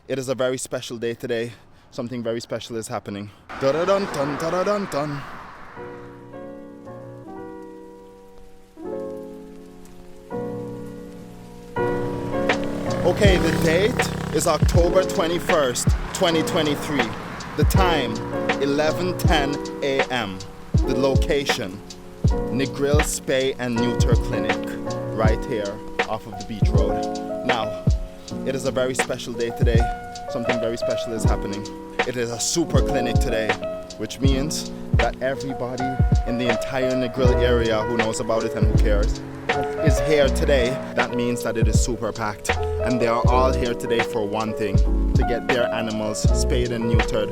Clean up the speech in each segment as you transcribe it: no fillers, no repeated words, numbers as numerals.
It is a very special day today. Something very special is happening. Da-da-dun-dun, da-da-dun-dun. Okay, the date is October 21st, 2023. The time, 11:10 a.m. The location, Negril, Spay and Neuter Clinic, right here off of the beach road. Now, it is a very special day today. Something very special is happening. It is a super clinic today, which means that everybody in the entire Negril area who knows about it and who cares is here today. That means that it is super packed. And they are all here today for one thing, to get their animals spayed and neutered.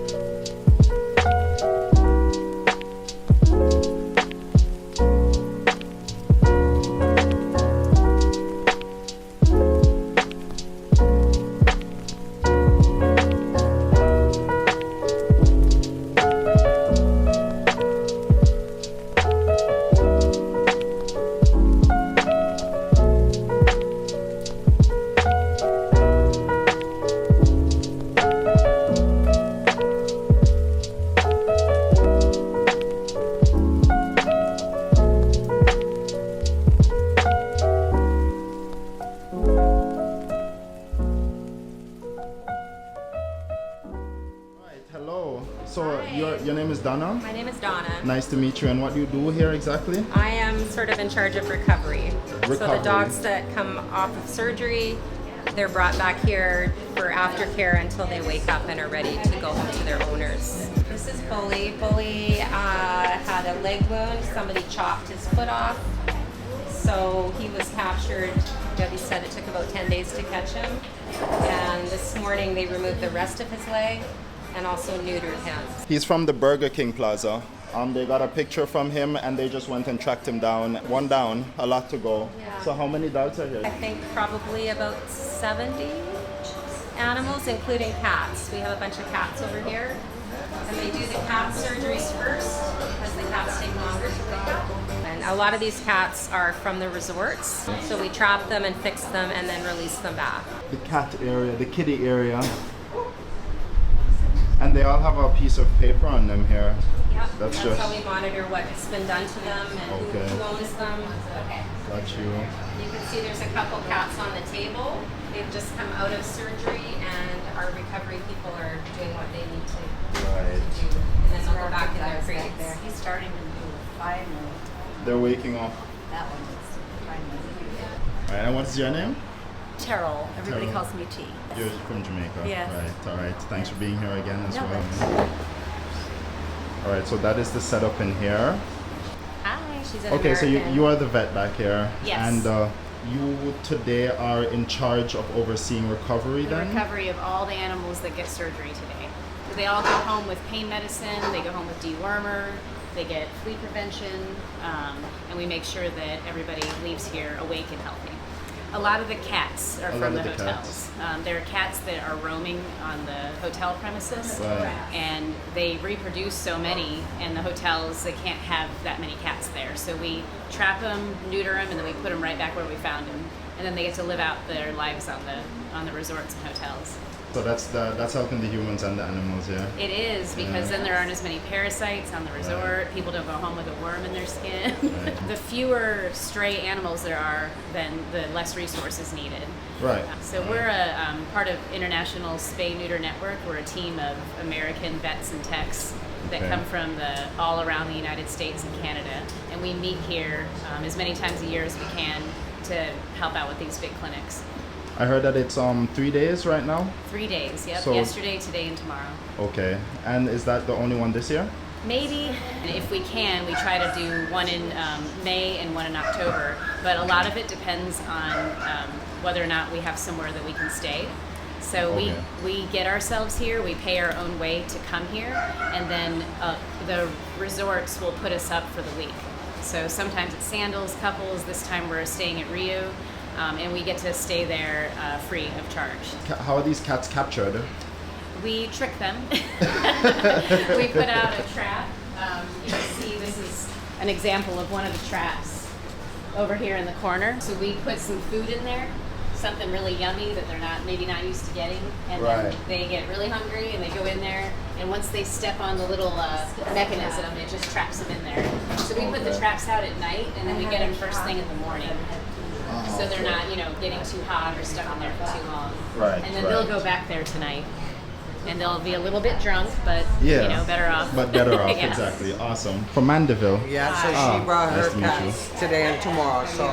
Hello. So your name is Donna? My name is Donna. Nice to meet you. And what do you do here exactly? I am sort of in charge of recovery. So the dogs that come off of surgery, they're brought back here for aftercare until they wake up and are ready to go home to their owners. This is Bully. Bully had a leg wound. Somebody chopped his foot off. So he was captured. Debbie said it took about 10 days to catch him. And this morning they removed the rest of his leg and also neutered him. He's from the Burger King Plaza. They got a picture from him and they just went and tracked him down. One down, a lot to go. Yeah. So how many dogs are here? I think probably about 70 animals, including cats. We have a bunch of cats over here. And they do the cat surgeries first because the cats take longer to pick up. And a lot of these cats are from the resorts. So we trap them and fix them and then release them back. The cat area, the kitty area. And they all have a piece of paper on them here. Yep, that's how we monitor what's been done to them and who owns them. Okay. Got you. You can see there's a couple cats on the table. They've just come out of surgery and our recovery people are doing what they need to do. And then they'll go back in their crates. There. He's starting to move finally. They're waking up. That one is finally. All right, and what's your name? Terrell. Everybody calls me T. You're from Jamaica. Yes. Right, all right. Thanks for being here again as well. All right, so that is the setup in here. Hi, she's an Okay, American. so you are the vet back here. Yes. And you today are in charge of overseeing recovery The then? recovery of all the animals that get surgery today. So they all go home with pain medicine, they go home with dewormer, they get flea prevention, and we make sure that everybody leaves here awake and healthy. A lot of the cats are from the hotels. There are cats that are roaming on the hotel premises, and they reproduce so many, and the hotels, they can't have that many cats there. So we trap them, neuter them, and then we put them right back where we found them. And then they get to live out their lives on the resorts and hotels. So that's helping the humans and the animals, yeah? It is, because then there aren't as many parasites on the resort. People don't go home with a worm in their skin. The fewer stray animals there are, then the less resources needed. Right. So we're a part of International Spay Neuter Network. We're a team of American vets and techs that come from all around the United States and Canada. And we meet here as many times a year as we can to help out with these big clinics. I heard that it's 3 days right now? 3 days, yep. So, yesterday, today, and tomorrow. Okay. And is that the only one this year? Maybe. If we can, we try to do one in May and one in October. But a lot of it depends on whether or not we have somewhere that we can stay. So we get ourselves here, we pay our own way to come here, and then the resorts will put us up for the week. So sometimes it's Sandals, Couples, this time we're staying at Rio. And we get to stay there free of charge. How are these cats captured? We trick them. We put out a trap. You can see this is an example of one of the traps over here in the corner. So we put some food in there. something really yummy that they're maybe not used to getting, and Right. then they get really hungry and they go in there, and once they step on the little mechanism, it just traps them in there. So we put the traps out at night, and then we get them first thing in the morning. So they're not, getting too hot or stuck in there for too long. Right, And then right. they'll go back there tonight. And they'll be a little bit drunk, but, Yeah. better off. But better off, Yeah. exactly. Awesome. From Mandeville. Yeah, so Ah, she brought nice her to meet cats today and tomorrow. So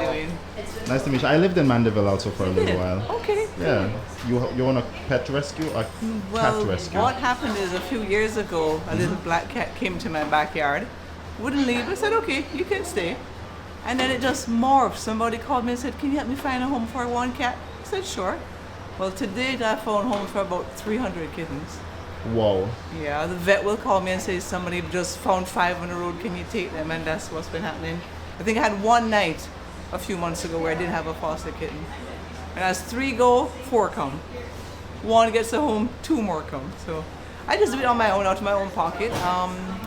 Nice to meet you. I lived in Mandeville also for a little while. Okay. Yeah. You own a pet rescue or cat Well, rescue? what happened is a few years ago, a little black cat came to my backyard, wouldn't leave. I said, okay, you can stay. And then it just morphed. Somebody called me and said, can you help me find a home for one cat? I said, sure. Well, to date, I found homes for about 300 kittens. Wow. Yeah, the vet will call me and say, somebody just found 5 on the road, can you take them? And that's what's been happening. I think I had one night a few months ago where I didn't have a foster kitten. And as 3 go, 4 come. 1 gets a home, 2 more come. So I just do it on my own, out of my own pocket.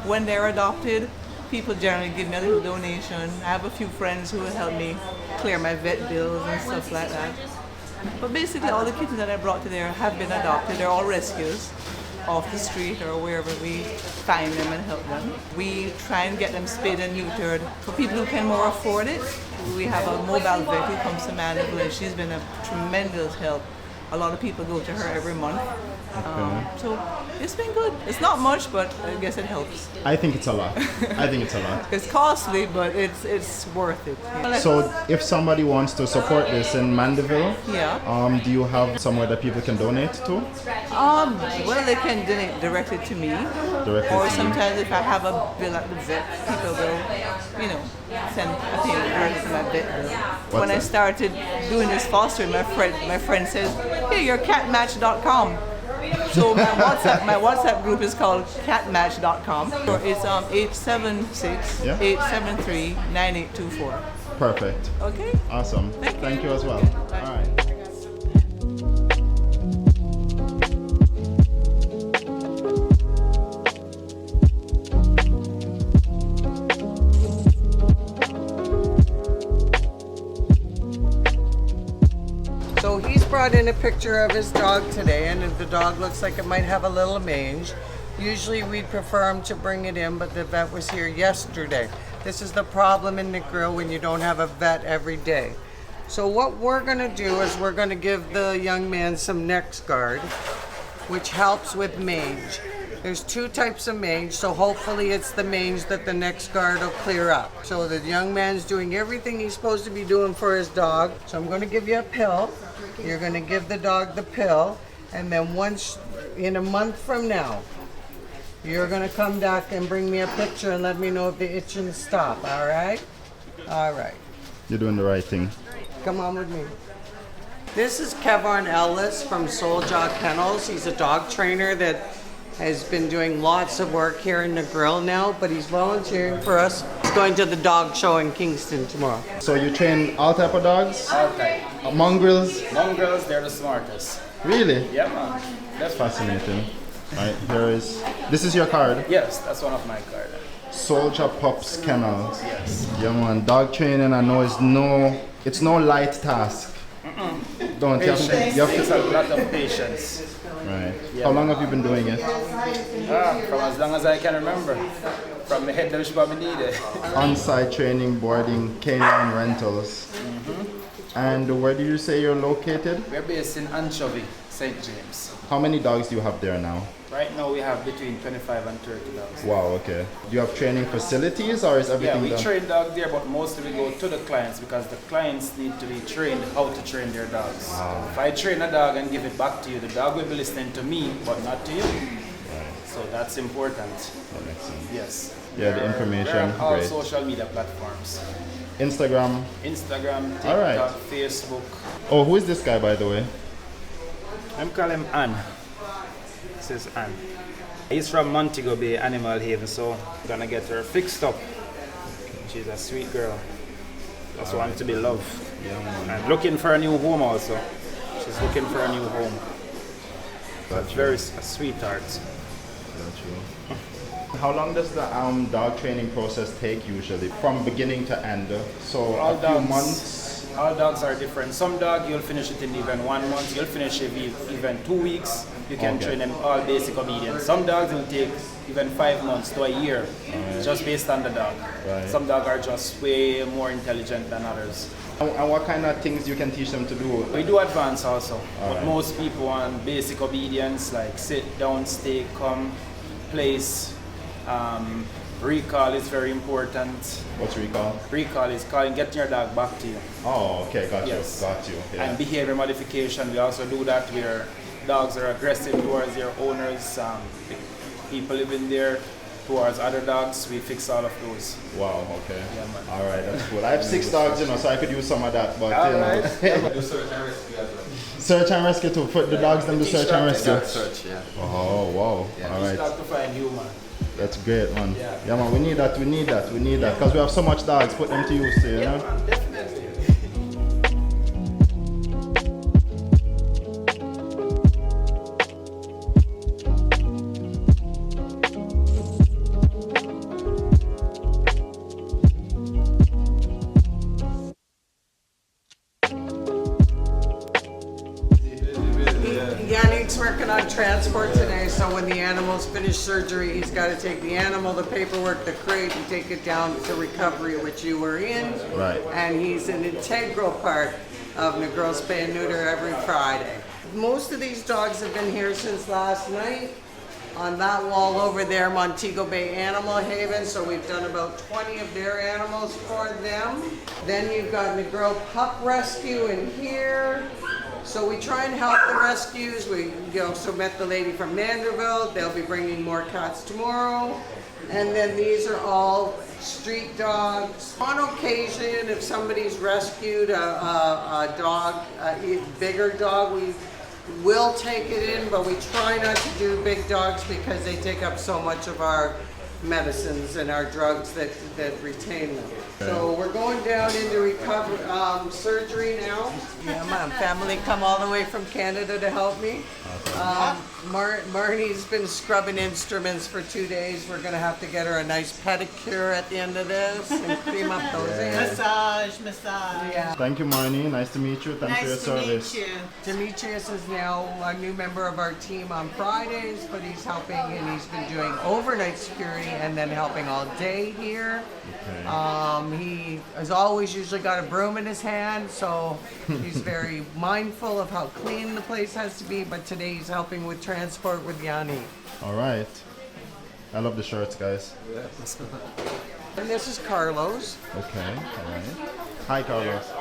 When they're adopted, people generally give me a little donation. I have a few friends who will help me clear my vet bills and stuff like that. But basically all the kittens that I brought to there have been adopted. They're all rescues off the street or wherever we find them and help them. We try and get them spayed and neutered. For people who can more afford it, we have a mobile vet who comes to Mandeville, and she's been a tremendous help. A lot of people go to her every month. So it's been good. It's not much, but I guess it helps. I think it's a lot. I think it's a lot. It's costly, but it's worth it. Yeah. So if somebody wants to support this in Mandeville, Yeah. do you have somewhere that people can donate to? Well, they can donate directly to me. Directly Or to you? sometimes if I have a bill at the vet, people will, send a payment directly to my vet bill. When I that? started doing this fostering, my friend says, hey, you're catmatch.com. So my WhatsApp group is called catmatch.com. It's 876-873-9824. Perfect. Okay? Awesome. Thank you as well. All right. So he's brought in a picture of his dog today, and the dog looks like it might have a little mange. Usually we'd prefer him to bring it in, but the vet was here yesterday. This is the problem in Negril when you don't have a vet every day. So what we're gonna do is we're gonna give the young man some NexGard, which helps with mange. There's 2 types of mange, so hopefully it's the mange that the NexGard will clear up. So the young man's doing everything he's supposed to be doing for his dog. So I'm gonna give you a pill. You're gonna give the dog the pill, and then in a month from now, you're gonna come back and bring me a picture and let me know if the itching stop, all right? All right, You're doing the right thing. come on with me. This is Kevin Ellis from Soul Jaw Kennels. He's a dog trainer that has been doing lots of work here in Negril now, but he's volunteering for us. He's going to the dog show in Kingston tomorrow. So you train all type of dogs? All type. Mongrels? Mongrels, they're the smartest. Really? Yeah, man. That's fascinating. Alright, this is your card. Yes, that's one of my cards. Soldier Pups Kennels. Yes. Yeah man, dog training I know it's no light task. Don't you have to, Patience. you have It's to, a lot of patience. right. Yeah, How long have you been doing it? From as long as I can remember. From the head that you probably needed. On-site training, boarding, canine rentals. And where do you say you're located? We're based in Anchovy, St. James. How many dogs do you have there now? Right now we have between 25 and 30 dogs. Wow, okay. Do you have training facilities or is Yeah, everything we done? train dogs there, but mostly we go to the clients because the clients need to be trained how to train their dogs. If I train a dog and give it back to you, the dog will be listening to me, but not to you. So that's important. That makes sense. Yes. Yeah, the We're information, on all great. social media platforms. Instagram. Instagram, TikTok, All right. Facebook. Oh, who is this guy by the way? I'm calling him Anne. This is Anne. He's from Montego Bay Animal Haven, so I'm gonna get her fixed up. She's a sweet girl. Just wants to be loved. And looking for a new home also. She's looking for a new home. That's very a sweetheart. How long does the dog training process take usually, from beginning to end? So All a few dogs. months. All dogs are different. Some dog you'll finish it in even 1 month, you'll finish it even 2 weeks. You can train them all basic obedience. Some dogs will take even 5 months to a year, just based on the dog. Right. Some dogs are just way more intelligent than others. And what kind of things you can teach them to do? We do advance also, but right. most people want basic obedience like sit down, stay, come, place. Recall is very important. What's recall? Recall is calling, getting your dog back to you. Oh, okay, got Yes. you, got you. Yeah. And behavior modification, we also do that where dogs are aggressive towards their owners, people living there towards other dogs, we fix all of those. Wow, okay. Yeah, man. All right, that's cool. I have 6 dogs, you know, so I could use some of that, but All you know. right. Do search and rescue as well. Search and rescue too. For the dogs, them do search and rescue. Search, yeah. Oh, wow. Yeah. All Each right. dog to find you, man. That's great, man. Yeah. Yeah, man, we need that, because we have so much dogs, put them to use, you know? Man, definitely. Yannick's working on transport today, so when the animals finish surgery, he's got to take the animal, the paperwork, the crate, and take it down to recovery, which you were in. Right. And he's an integral part of Negril, Spay, and Neuter every Friday. Most of these dogs have been here since last night. On that wall over there, Montego Bay Animal Haven, so we've done about 20 of their animals for them. Then you've got Negril Pup Rescue in here. So we try and help the rescues. We also met the lady from Vanderbilt. They'll be bringing more cats tomorrow. And then these are all street dogs. On occasion, if somebody's rescued a dog, a bigger dog, we will take it in, but we try not to do big dogs because they take up so much of our medicines and our drugs that retain them. So we're going down into recovery surgery now. Yeah, my family come all the way from Canada to help me. Marnie's been scrubbing instruments for 2 days. We're gonna have to get her a nice pedicure at the end of this and cream up those ends. Massage. Yeah. Thank you, Marnie. Nice to meet you. Thanks for your Nice to meet service. you. Demetrius is now a new member of our team on Fridays, but he's helping and he's been doing overnight security and then helping all day here. He has always usually got a broom in his hand, so he's very mindful of how clean the place has to be, but today he's helping with transport with Yanni. All right. I love the shirts, guys. And this is Carlos. Okay, all right. Hi, Carlos.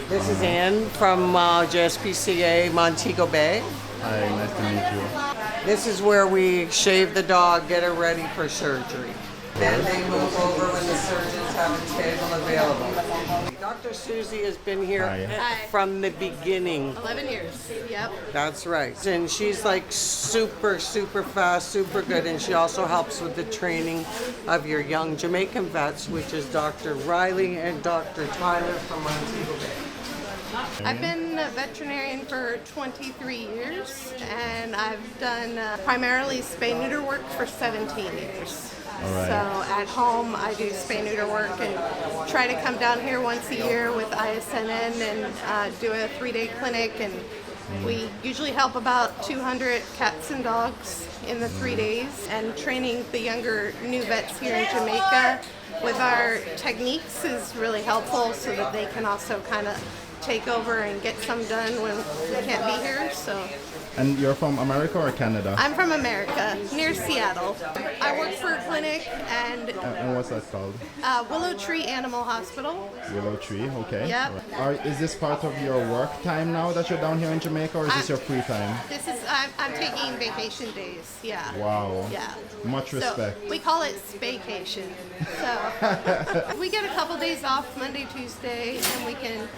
This is Ann from JSPCA Montego Bay. Hi, nice to meet you. This is where we shave the dog, get her ready for surgery. Then they move over when the surgeons have a table available. Dr. Susie has been here Hi. from the beginning. 11 years. Yep. That's right. And she's like super, super fast, super good. And she also helps with the training of your young Jamaican vets, which is Dr. Riley and Dr. Tyler from Montego Bay. I've been a veterinarian for 23 years, and I've done primarily spay-neuter work for 17 years. All right. So at home, I do spay-neuter work and try to come down here once a year with ISNN and do a 3-day clinic. And we usually help about 200 cats and dogs in the 3 days, and training the younger new vets here in Jamaica with our techniques is really helpful so that they can also kind of take over and get some done when we can't be here. So And you're from America or Canada? I'm from America, near Seattle. I work for a clinic and And what's that called? Willow Tree Animal Hospital. Willow Tree, okay. Yep. Is this part of your work time now that you're down here in Jamaica, or is this your free time? This is I'm taking vacation days. Yeah. Wow. Yeah. Much respect. So we call it Spaycation. So we get a couple days off Monday, Tuesday, and we can,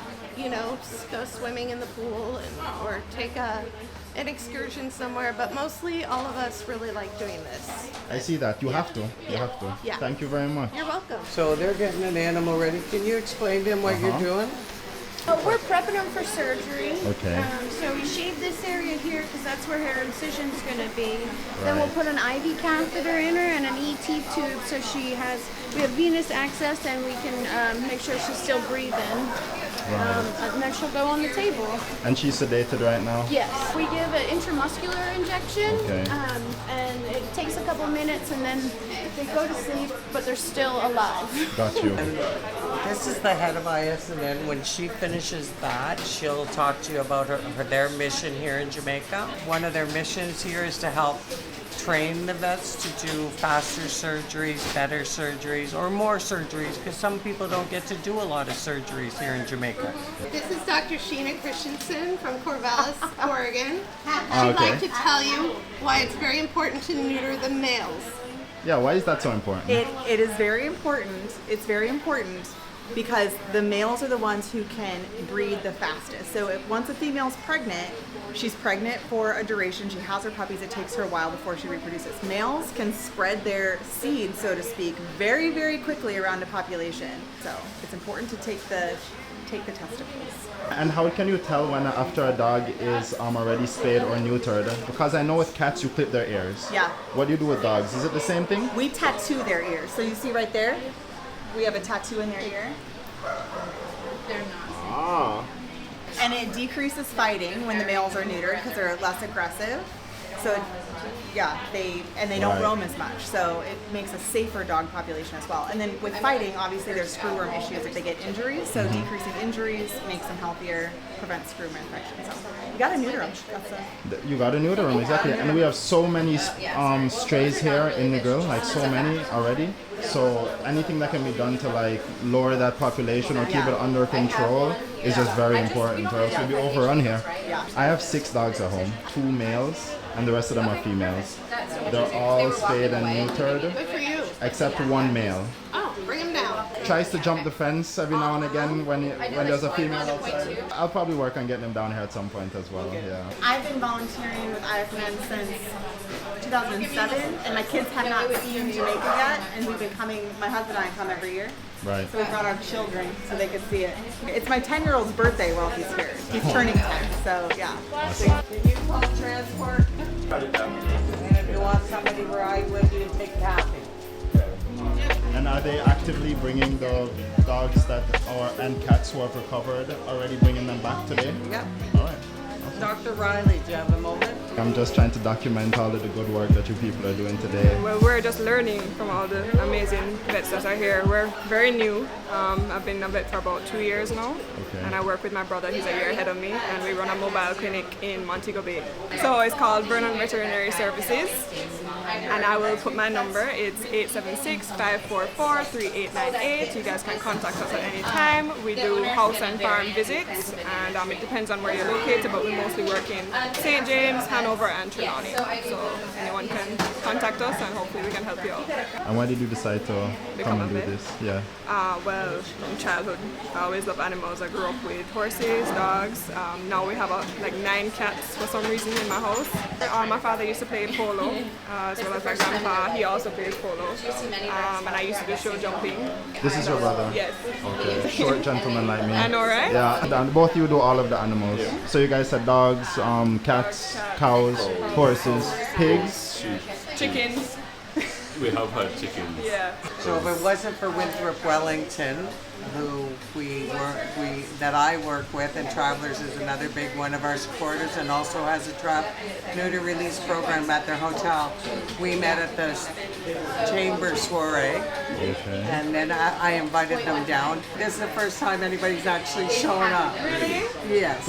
go swimming in the pool or take an excursion somewhere. But mostly, all of us really like doing this. I see that. You have to. You have to. Yeah. Thank you very much. You're welcome. So they're getting an animal ready. Can you explain to them what you're doing? We're prepping them for surgery. Okay. So we shave this area here because that's where her incision's going to be. Then we'll Right. put an IV catheter in her and an ET tube so we have venous access and we can make sure she's still breathing. And then she'll go on the table. And she's sedated right now? Yes. We give an intramuscular injection, Okay. and it takes a couple minutes, and then they go to sleep, but they're still alive. Got you. This is the head of ISNN. When she finishes that, she'll talk to you about their mission here in Jamaica. One of their missions here is to help train the vets to do faster surgeries, better surgeries, or more surgeries, because some people don't get to do a lot of surgeries here in Jamaica. This is Dr. Sheena Christensen from Corvallis, Oregon. She'd okay. like to tell you why it's very important to neuter the males. Yeah, why is that so important? It is very important. It's very important because the males are the ones who can breed the fastest. So if once a female's pregnant, she's pregnant for a duration, she has her puppies, it takes her a while before she reproduces. Males can spread their seed, so to speak, very, very quickly around a population. So it's important to take the testicles. And how can you tell when after a dog is already spayed or neutered? Because I know with cats you clip their ears. Yeah. What do you do with dogs? Is it the same thing? We tattoo their ears. So you see right there, we have a tattoo in their ear. They're not. Ah. And it decreases fighting when the males are neutered because they're less aggressive. So yeah, they don't Right. roam as much. So it makes a safer dog population as well. And then with fighting, obviously there's screwworm issues if they get injuries. So decreasing injuries makes them healthier, prevents screwworm infection. So you gotta neuter them. You got to neuter them, exactly. And we have so many strays here in Negril, like so many already. So anything that can be done to like lower that population or keep it under control is just very important, or else we'll be overrun here. I have 6 dogs at home, 2 males, and the rest of them are females. They're all spayed and neutered, Good for you. except 1 male. Oh, bring him down. Tries to jump the fence every now and again when there's a female outside. I'll probably work on getting him down here at some point as well. Yeah. I've been volunteering with ISNN since 2007, and my kids have not seen Jamaica yet, and we've been coming, my husband and I come every year. Right. So we brought our children so they could see it. It's my 10-year-old's birthday while he's here. He's turning 10, so yeah. Can you call transport? And if you want somebody ride with you, take Kathy. And are they actively bringing the dogs and cats who have recovered, already bringing them back today? Yep. All right. Dr. Riley, do you have a moment? I'm just trying to document all of the good work that you people are doing today. Well, we're just learning from all the amazing vets that are here. We're very new. I've been a vet for about 2 years now. Okay. And I work with my brother, he's a year ahead of me, and we run a mobile clinic in Montego Bay. So it's called Veterinary Services, and I will put my number. It's 876-544-3898. You guys can contact us at any time. We do house and farm visits, and it depends on where you're located, but we mostly work in St. James, Hanover, and Trelawney. So anyone can contact us, and hopefully we can help you out. And why did you decide to come and do this? Yeah. Well, from childhood, I always loved animals. I grew up with horses, dogs. Now we have 9 cats for some reason in my house. My father used to play polo, as well as my grandpa. He also plays polo. And I used to do show jumping. This is your brother? Yes. Okay. Short gentleman like me. I know, right? Yeah. And both you do all of the animals. So you guys had dogs, cats, cows, horses, pigs, Chickens. We have had chickens. Yeah. So if it wasn't for Winthrop Wellington, who that I work with, and Travelers is another big one of our supporters, and also has a trap neuter release program at their hotel. We met at the chamber soiree, and then I invited them down. This is the first time anybody's actually shown up. Really? Yes.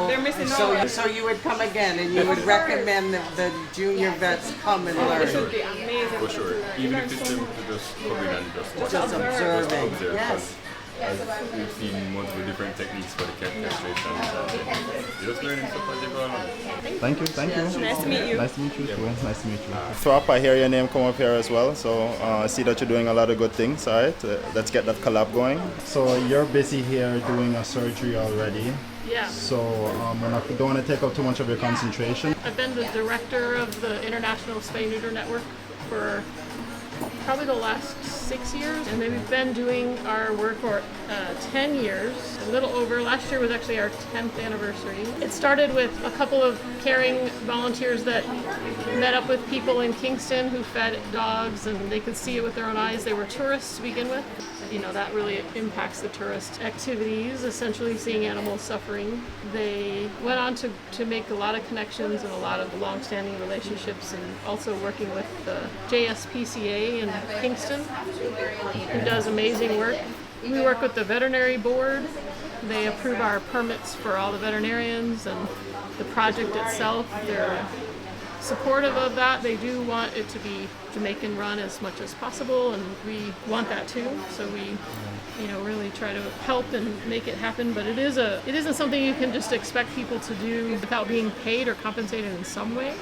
They're missing out. So you would come again, and you would recommend the junior vets come and learn. It would be amazing. For sure. Even if it's them to just come in and just watch. Just observing. Yes. As we've seen multiple different techniques for the cat castration. You're just learning stuff as you go along. Thank you. Nice to meet you. Nice to meet you too. Nice to meet you. Throp, I hear your name come up here as well, so I see that you're doing a lot of good things. All right, let's get that collab going. So you're busy here doing a surgery already. Yeah. So we don't want to take up too much of your concentration. I've been the director of the International Spay Neuter Network for probably the last 6 years, and then we've been doing our work for 10 years, a little over. Last year was actually our 10th anniversary. It started with a couple of caring volunteers that met up with people in Kingston who fed dogs, and they could see it with their own eyes. They were tourists to begin with, that really impacts the tourist activities, essentially seeing animals suffering. They went on to make a lot of connections and a lot of long-standing relationships, and also working with the JSPCA in Kingston, who does amazing work. We work with the veterinary board. They approve our permits for all the veterinarians and the project itself. They're supportive of that. They do want it to be Jamaican run as much as possible, and we want that too. So we, really try to help and make it happen. But it isn't something you can just expect people to do without being paid or compensated in some way.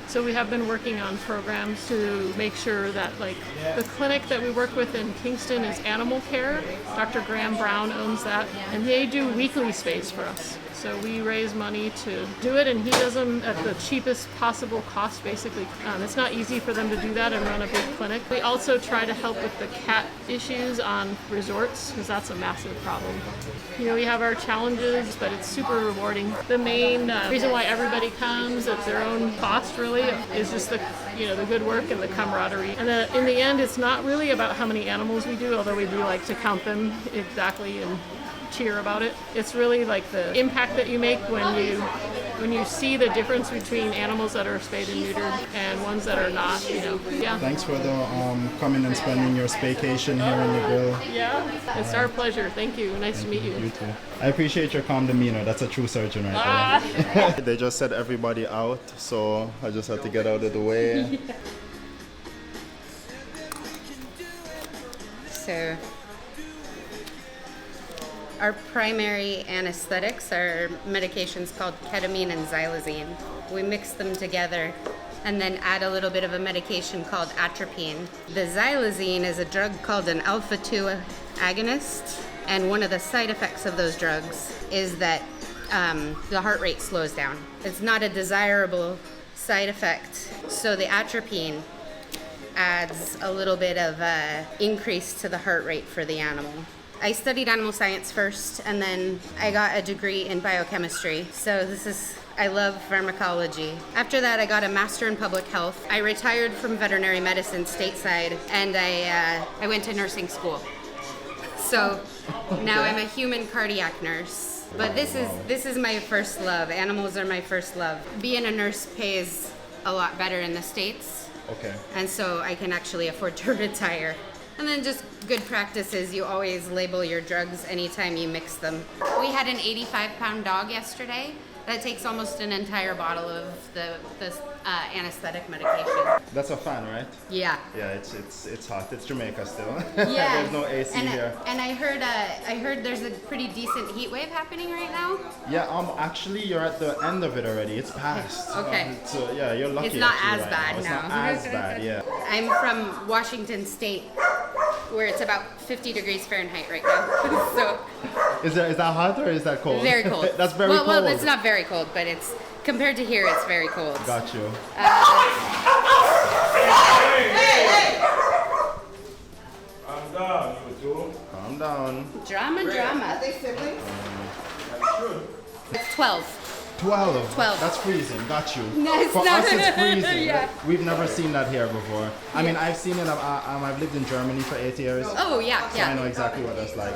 So we have been working on programs to make sure that, like, the clinic that we work with in Kingston is Animal Care. Dr. Graham Brown owns that, and they do weekly spays for us. So we raise money to do it, and he does them at the cheapest possible cost, basically. It's not easy for them to do that and run a big clinic. We also try to help with the cat issues on resorts, because that's a massive problem. We have our challenges, but it's super rewarding. The main reason why everybody comes at their own cost, really, is just the good work and the camaraderie. And in the end, it's not really about how many animals we do, although we do like to count them exactly and cheer about it. It's really like the impact that you make when you see the difference between animals that are spayed and neutered and ones that are not. Yeah. Thanks for the coming and spending your staycation here in Negril. Yeah, it's our pleasure. Thank you. Nice to meet you. You too. I appreciate your calm demeanor. That's a true surgeon right there. They just said everybody out, so I just had to get out of the way. So our primary anesthetics are medications called ketamine and xylazine. We mix them together and then add a little bit of a medication called atropine. The xylazine is a drug called an alpha-2 agonist, and one of the side effects of those drugs is that the heart rate slows down. It's not a desirable side effect, so the atropine adds a little bit of increase to the heart rate for the animal. I studied animal science first, and then I got a degree in biochemistry. So I love pharmacology. After that, I got a master in public health. I retired from veterinary medicine stateside, and I went to nursing school. So now I'm a human cardiac nurse. But this is my first love. Animals are my first love. Being a nurse pays a lot better in the States. Okay. And so I can actually afford to retire. And then just good practice is you always label your drugs anytime you mix them. We had an 85-pound dog yesterday. That takes almost an entire bottle of the anesthetic medication. That's a fan, right? Yeah. Yeah, it's hot. It's Jamaica still. Yeah. There's no AC here. And I heard there's a pretty decent heat wave happening right now. Yeah. Actually, you're at the end of it already. It's past. Okay. So yeah, you're lucky. It's not actually, as right bad now. It's now. not as bad. Yeah. I'm from Washington State, where it's about 50 degrees Fahrenheit right now. So. Is that hot or is that cold? Very cold. That's very cold. Well, it's not very cold, but it's compared to here, it's very cold. Got you. Calm down, you two. Calm down. Drama. Are they siblings? It's 12. 12. 12. That's freezing. Got you. No, it's For not. us, it's freezing. Yeah. We've never seen that here before. I mean, I've seen it. I've lived in Germany for 8 years. Oh, yeah, So yeah. I know exactly what that's like.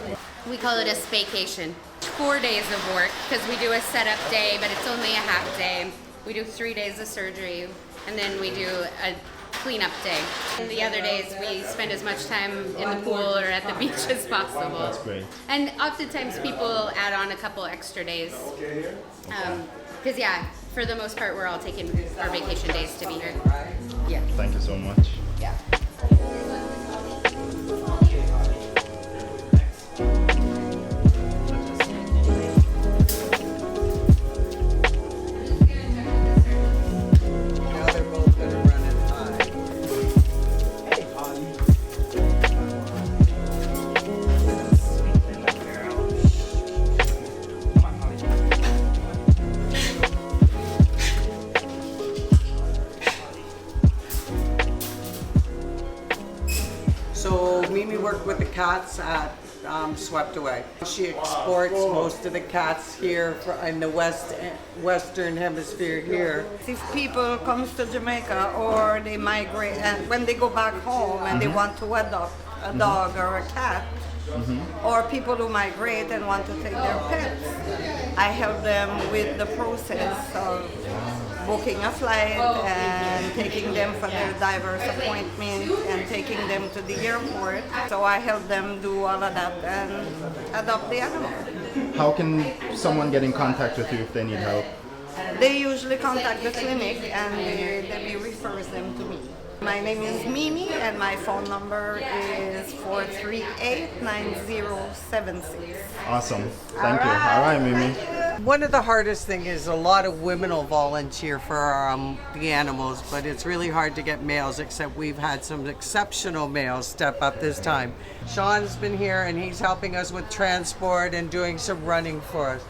We call it a spaycation. 4 days of work because we do a setup day, but it's only a half day. We do 3 days of surgery, and then we do a cleanup day. And the other days we spend as much time in the pool or at the beach as possible. That's great. And oftentimes people add on a couple extra days. Because yeah, for the most part we're all taking our vacation days to be here. Yeah. Thank you so much. Yeah. Now they're both gonna run in high. So Mimi worked with the cats at Swept Away. She exports most of the cats here in the Western Hemisphere here. If people comes to Jamaica or they migrate and when they go back home and they want to adopt a dog or a cat, or people who migrate and want to take their pets. I help them with the process of booking a flight and taking them for their diverse appointments and taking them to the airport. So I help them do all of that and adopt the animal. How can someone get in contact with you if they need help? They usually contact the clinic and Debbie refers them to me. My name is Mimi and my phone number is 438-9076. Awesome. Thank you. All right, Mimi. One of the hardest thing is a lot of women will volunteer for the animals, but it's really hard to get males, except we've had some exceptional males step up this time. Sean's been here and he's helping us with transport and doing some running for us.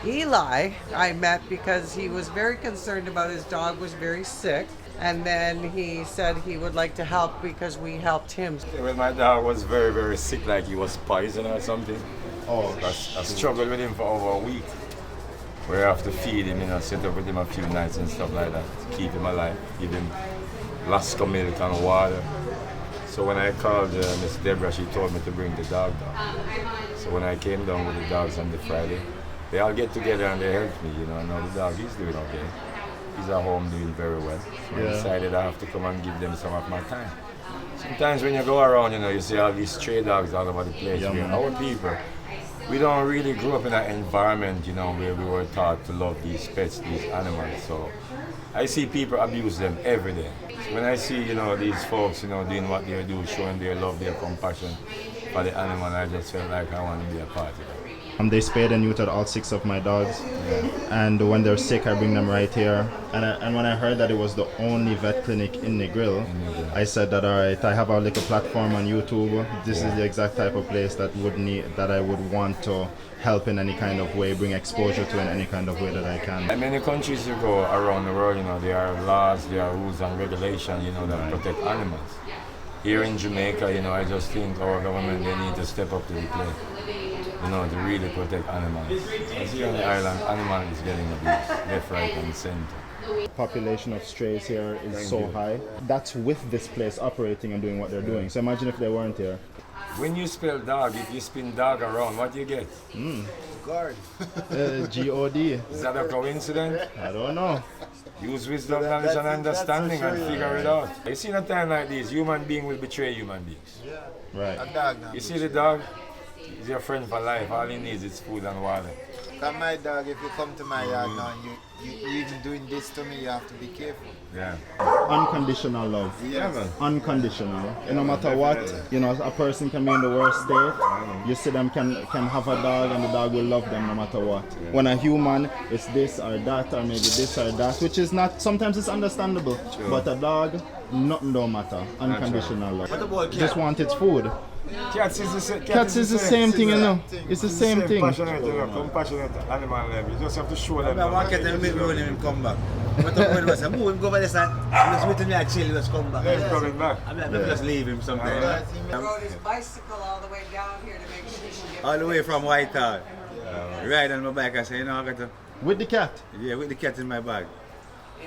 Eli, I met because he was very concerned about his dog was very sick. And then he said he would like to help because we helped him. When my dog was very, very sick, like he was poisoned or something. Oh, I struggled with him for over a week. We have to feed him, sit up with him a few nights and stuff like that to keep him alive, give him Lasco milk and water. So when I called Miss Deborah, she told me to bring the dog down. So when I came down with the dogs on the Friday, they all get together and they helped me, and now the dog is doing okay. He's at home doing very well. So I decided I have to come and give them some of my time. Sometimes when you go around, you see all these stray dogs all over the place. Our people, we don't really grow up in an environment, where we were taught to love these pets, these animals. So I see people abuse them every day. So when I see, these folks, doing what they do, showing their love, their compassion for the animal, I just felt like I want to be a part of it. They spayed and neutered all 6 of my dogs, and when they're sick, I bring them right here. And when I heard that it was the only vet clinic in Negril, I said that all right, I have a little platform on YouTube. This is the exact type of place that I would want to help in any kind of way, bring exposure to in any kind of way that I can. In many countries you go around the world, there are laws, there are rules and regulations, that protect animals. Here in Jamaica, I just think our government, they need to step up to the plate. To really protect animals. As here on the island, animals is getting abused, left, right, and center. Population of strays here is so high. That's with this place operating and doing what they're doing. So imagine if they weren't here. When you spell dog, if you spin dog around, what do you get? Guard. G-O-D. Is that a coincidence? I don't know. Use wisdom, knowledge, and understanding and figure it out. You see, in a time like this, human beings will betray human beings. Right. A dog now. You see the dog? He's your friend for life. All he needs is food and water. Come my dog, if you come to my yard now and you even doing this to me, you have to be careful. Yeah. Unconditional love. Yes. Unconditional. No matter what, a person can be in the worst state. You see them can have a dog and the dog will love them no matter what. Yeah. When a human, it's this or that or maybe this or that, which is not, sometimes it's understandable. Sure. But a dog, nothing don't matter. Unconditional love. What about cat? Just want its food. Cats is the same thing, It's the same thing. Passionate, compassionate animal level. You just have to show them. I want to make him come back. But I'm going to move him, go by the side. Just wait till me, I chill, let's come back. He's coming back. I'm just leave him sometime. He rode his bicycle all the way down here to make sure she gets All the way from Whitehall. Ride on my bike, I say, I got to... With the cat? Yeah, with the cat in my bag.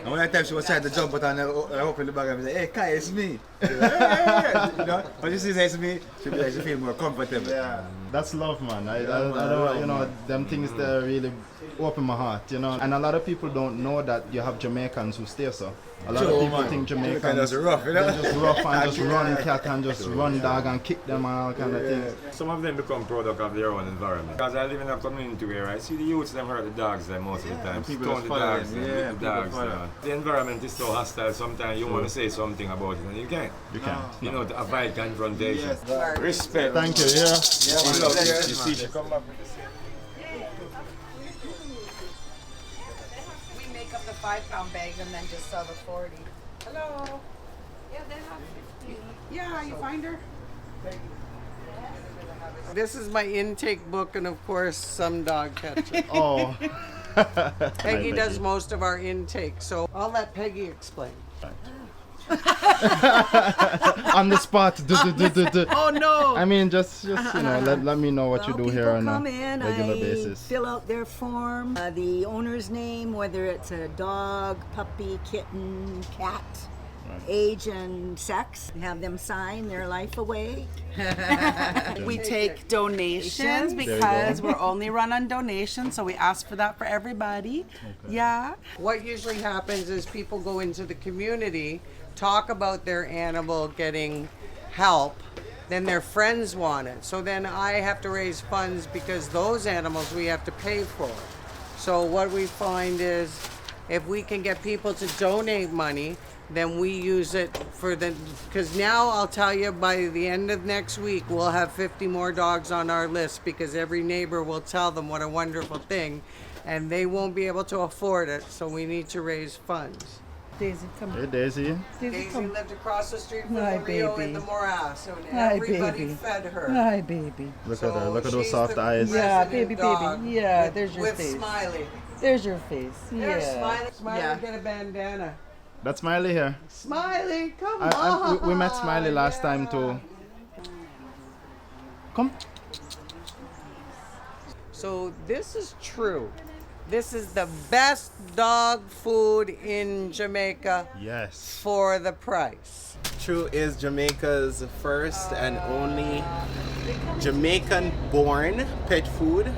And when I time she was trying to jump out and I open the bag and I say, hey Kai, it's me. But you see it's me, she feel more comfortable. Yeah. That's love, man. I don't, them things that really open my heart, And a lot of people don't know that you have Jamaicans who stay so. A lot of people think Jamaicans are rough, they're just rough and just run cat and just run dog and kick them and all kind of things. Some of them become product of their own environment. Because I live in a community where I see the youths them hurt the dogs most of the time. People Stone the dogs, the dogs. The environment is so hostile. Sometimes you want to say something about it and you can't. You can't. To avoid confrontation. Yes. Respect. Thank you. You see, she come back with the same. We make up the 5-pound bags and then just sell the 40. Hello. Yeah, they have 50. Yeah, you find her? This is my intake book and of course some dog catcher. Oh. Peggy does most of our intake, so I'll let Peggy explain. On the spot. Oh no! I mean, just let me know what you do here on a regular basis. Fill out their form, the owner's name, whether it's a dog, puppy, kitten, cat, age and sex, have them sign their life away. We take donations because we're only run on donations, so we ask for that for everybody. Okay. Yeah. What usually happens is people go into the community, talk about their animal getting help, then their friends want it. So then I have to raise funds because those animals we have to pay for. So what we find is if we can get people to donate money, then we use it for the, because now I'll tell you by the end of next week, we'll have 50 more dogs on our list because every neighbor will tell them what a wonderful thing and they won't be able to afford it. So we need to raise funds. Daisy, come Hey, Daisy. Daisy lived across the street from Hi, the Rio baby. in the morass, and Hi, everybody baby. fed her. Hi, baby. Look at her. Look at those she's soft the eyes. Yeah, resident baby, dog baby. Yeah, with- there's your with face. Smiley. There's your face. There's Yeah. Smiley. Smiley, Yeah. get a bandana. That's Smiley here. Smiley, come on. We met Smiley last time too. Come. So this is true. This is the best dog food in Jamaica. Yes. For the price. True is Jamaica's first and only Jamaican-born pet food.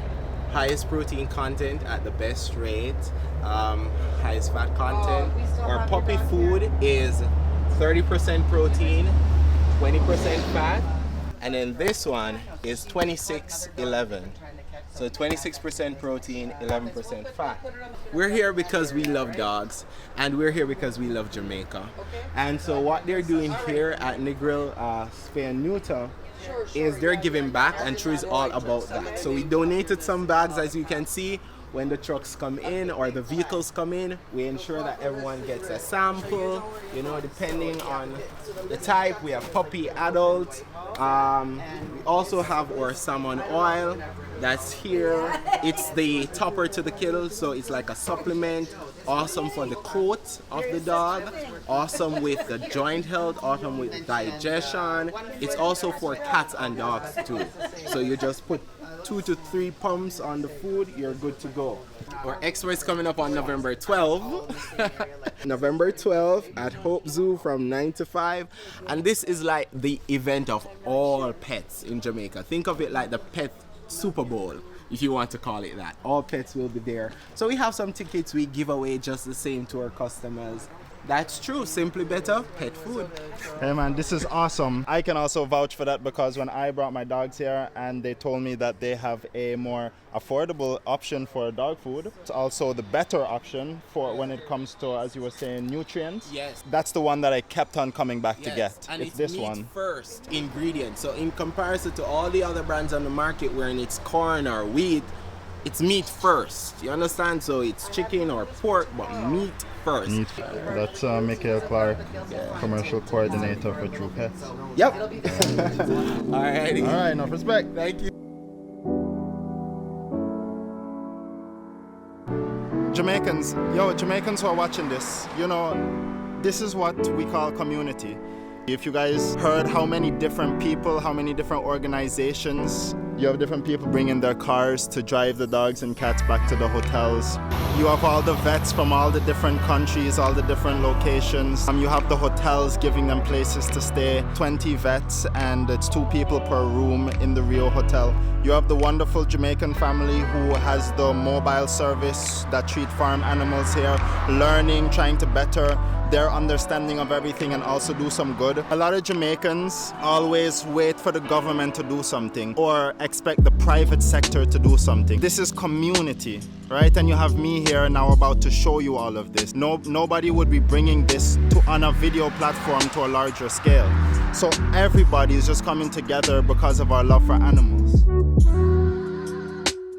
Highest protein content at the best rate. Highest fat content. Our puppy food is 30% protein, 20% fat. And then this one is 26-11. So 26% protein, 11% fat. We're here because we love dogs, and we're here because we love Jamaica. And so what they're doing here at Negril, Spay and Neuter is they're giving back, and True is all about that. So we donated some bags, as you can see. When the trucks come in or the vehicles come in, we ensure that everyone gets a sample, you know, depending on the type. We have puppy, adult. We also have our salmon oil that's here. It's the topper to the kennel, so it's like a supplement. Awesome for the coat of the dog. Awesome with the joint health. Awesome with digestion. It's also for cats and dogs too. So you just put 2 to 3 pumps on the food, you're good to go. Our expo is coming up on November 12th. November 12th at Hope Zoo from 9 to 5. And this is like the event of all pets in Jamaica. Think of it like the pet Super Bowl, if you want to call it that. All pets will be there. So we have some tickets we give away just the same to our customers. That's true. Simply better pet food. Hey man, this is awesome. I can also vouch for that because when I brought my dogs here and they told me that they have a more affordable option for dog food. It's also the better option for when it comes to, as you were saying, nutrients. Yes. That's the one that I kept on coming back to get. And it's this meat one. First ingredient. So in comparison to all the other brands on the market where it's corn or wheat, it's meat first. You understand? So it's chicken or pork, but meat first. Meat. That's Michael Clark, commercial coordinator for True Pets. Yep. Alrighty. All right, enough respect. Thank you. Jamaicans who are watching this, you know, this is what we call community. If you guys heard how many different people, how many different organizations, you have different people bringing their cars to drive the dogs and cats back to the hotels. You have all the vets from all the different countries, all the different locations. You have the hotels giving them places to stay, 20 vets, and it's 2 people per room in the Rio Hotel. You have the wonderful Jamaican family who has the mobile service that treat farm animals here, learning, trying to better their understanding of everything and also do some good. A lot of Jamaicans always wait for the government to do something or expect the private sector to do something. This is community, right? And you have me here now about to show you all of this. Nobody would be bringing this on a video platform to a larger scale. So everybody is just coming together because of our love for animals.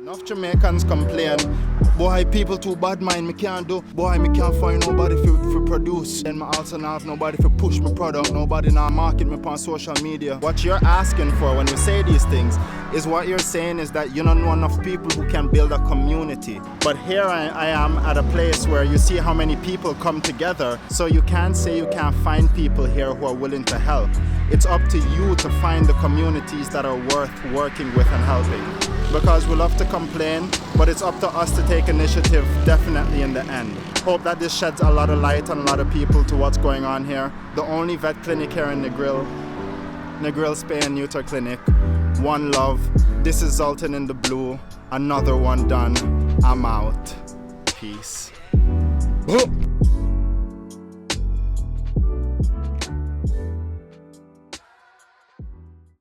Enough Jamaicans complain, boy, people too bad mind, me can't do, boy, me can't find nobody for produce, and me also not have nobody for push my product, nobody now market me on social media. What you're asking for when you say these things is what you're saying is that you don't know enough people who can build a community. But here I am at a place where you see how many people come together, so you can't say you can't find people here who are willing to help. It's up to you to find the communities that are worth working with and helping. because we love to complain, but it's up to us to take initiative definitely in the end. Hope that this sheds a lot of light on a lot of people to what's going on here. The only vet clinic here in Negril Spay and Neuter Clinic. One love. This is Zoltan in the Blue. Another one done. I'm out. Peace. Oh.